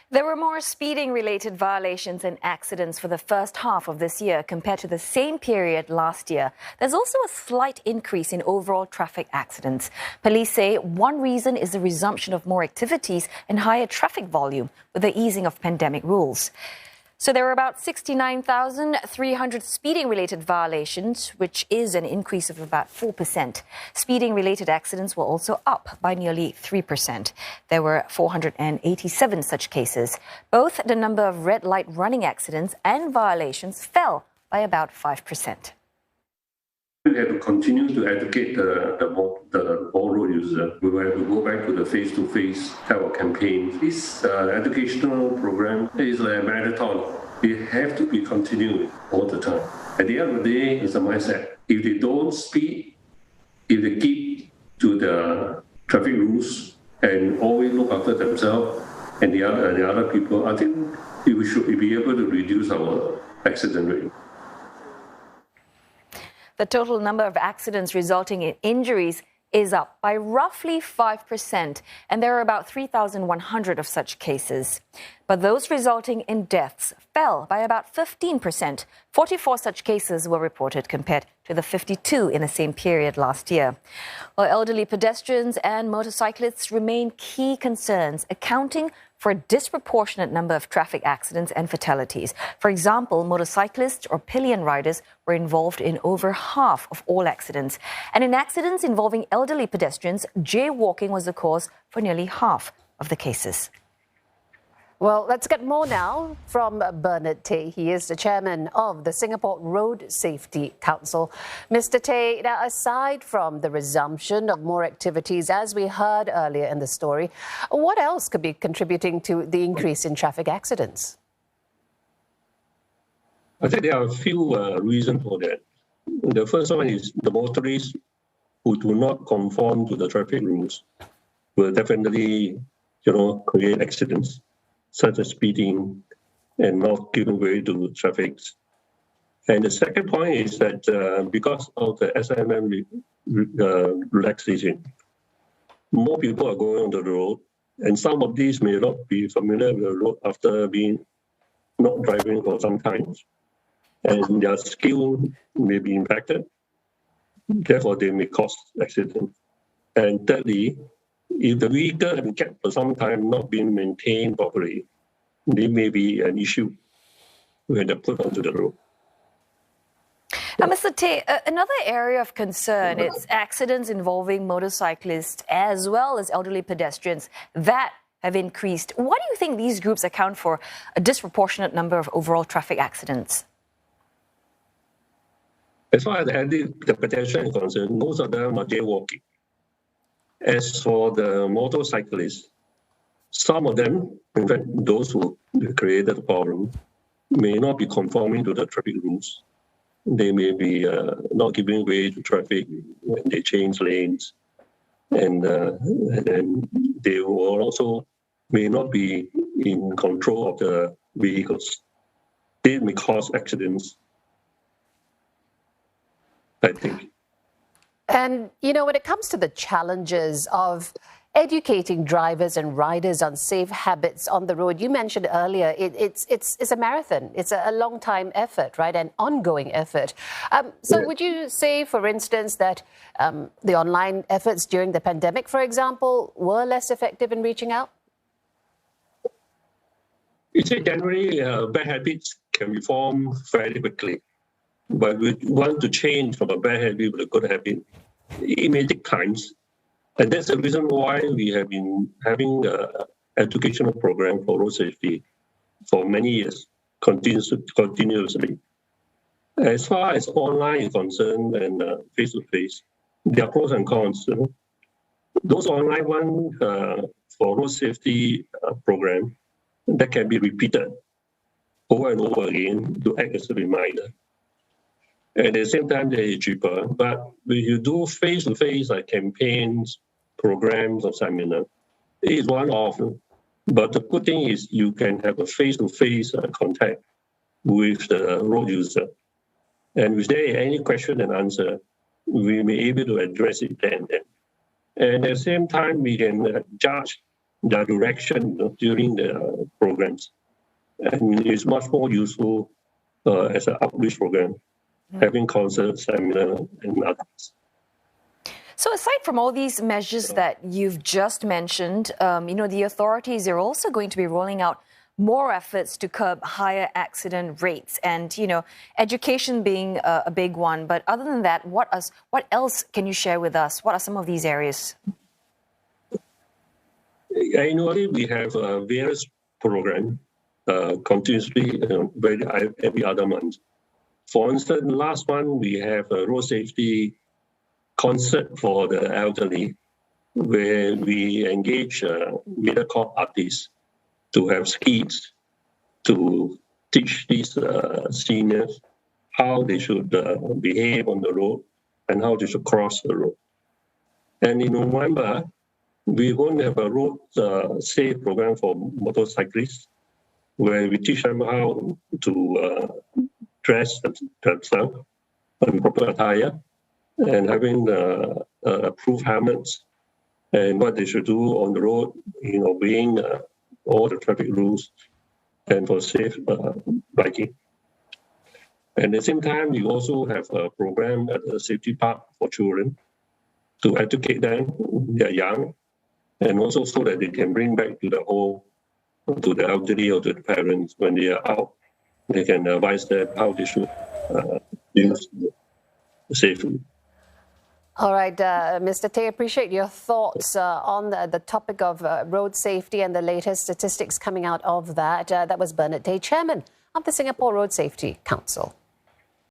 There were more speeding-related violations and accidents for the first half of this year compared to the same period last year. There's also a slight increase in overall traffic accidents. Police say one reason is the resumption of more activities and higher traffic volume with the easing of pandemic rules. So there were about 69,300 speeding-related violations, which is an increase of about 4%. Speeding-related accidents were also up by nearly 3%. There were 487 such cases. Both the number of red light running accidents and violations fell by about 5%. We have to continue to educate the all road user. We have to go back to the face-to-face type of campaign. This educational program is like a marathon. It have to be continued all the time. At the end of the day, it's a mindset. If they don't speed, if they keep to the traffic rules and always look after themselves and the other people, I think we should be able to reduce our accident rate. The total number of accidents resulting in injuries is up by roughly 5%, and there are about 3,100 of such cases. But those resulting in deaths fell by about 15%. 44 such cases were reported compared to the 52 in the same period last year. While elderly pedestrians and motorcyclists remain key concerns, accounting for a disproportionate number of traffic accidents and fatalities. For example, motorcyclists or pillion riders were involved in over half of all accidents. And in accidents involving elderly pedestrians, jaywalking was the cause for nearly half of the cases. Well, let's get more now from Bernard Tay. He is the chairman of the Singapore Road Safety Council. Mr. Tay, now aside from the resumption of more activities, as we heard earlier in the story, what else could be contributing to the increase in traffic accidents? I think there are a few reasons for that. The first one is the motorists who do not conform to the traffic rules will definitely, create accidents, such as speeding and not giving way to traffic. And the second point is that because of the SMM relaxation, more people are going on the road, and some of these may not be familiar with the road after being not driving for some time, and their skill may be impacted. Therefore, they may cause accidents. And thirdly, if the vehicle has been kept for some time not being maintained properly, there may be an issue when they're put onto the road. Now, Mr. Tay, another area of concern is accidents involving motorcyclists as well as elderly pedestrians that have increased. Why do you think these groups account for a disproportionate number of overall traffic accidents? As far as the pedestrian is concerned, most of them are jaywalking. As for the motorcyclists, some of them, in fact, those who created the problem, may not be conforming to the traffic rules. They may be not giving way to traffic when they change lanes, and then they will also may not be in control of the vehicles. They may cause accidents, I think. And, when it comes to the challenges of educating drivers and riders on safe habits on the road, you mentioned earlier, it's a marathon. It's a long time effort, right? An ongoing effort. So would you say, for instance, that the online efforts during the pandemic, for example, were less effective in reaching out? You see, generally, bad habits can be formed fairly quickly. But we want to change from a bad habit to a good habit. It may take time. And that's the reason why we have been having an educational program for road safety for many years, continuously. As far as online is concerned and face-to-face, there are pros and cons. Those online ones for road safety program, that can be repeated over and over again to act as a reminder. At the same time, they are cheaper. But when you do face-to-face like campaigns, programs, or seminars, it is one of them. But the good thing is you can have a face-to-face contact with the road user. And if there is any question and answer, we may be able to address it then and then. And at the same time, we can judge their direction during the programs. And it's much more useful as an outreach program, having concerts, seminars, and others. So aside from all these measures that you've just mentioned, the authorities are also going to be rolling out more efforts to curb higher accident rates and, education being a big one. But other than that, what else can you share with us? What are some of these areas? Annually, we have various programs continuously every other month. For instance, last month, we have a road safety concert for the elderly, where we engage middle-class artists to have skits to teach these seniors how they should behave on the road and how they should cross the road. And in November, we're going to have a road safe program for motorcyclists, where we teach them how to dress themselves in proper attire and having approved helmets and what they should do on the road, obeying all the traffic rules and for safe biking. And at the same time, we also have a program at the safety park for children to educate them when they're young, and also so that they can bring back to the home, to the elderly or to the parents when they are out. They can advise them how they should use safely. All right, Mr. Tay, appreciate your thoughts on the topic of road safety and the latest statistics coming out of that. That was Bernard Tay, Chairman of the Singapore Road Safety Council.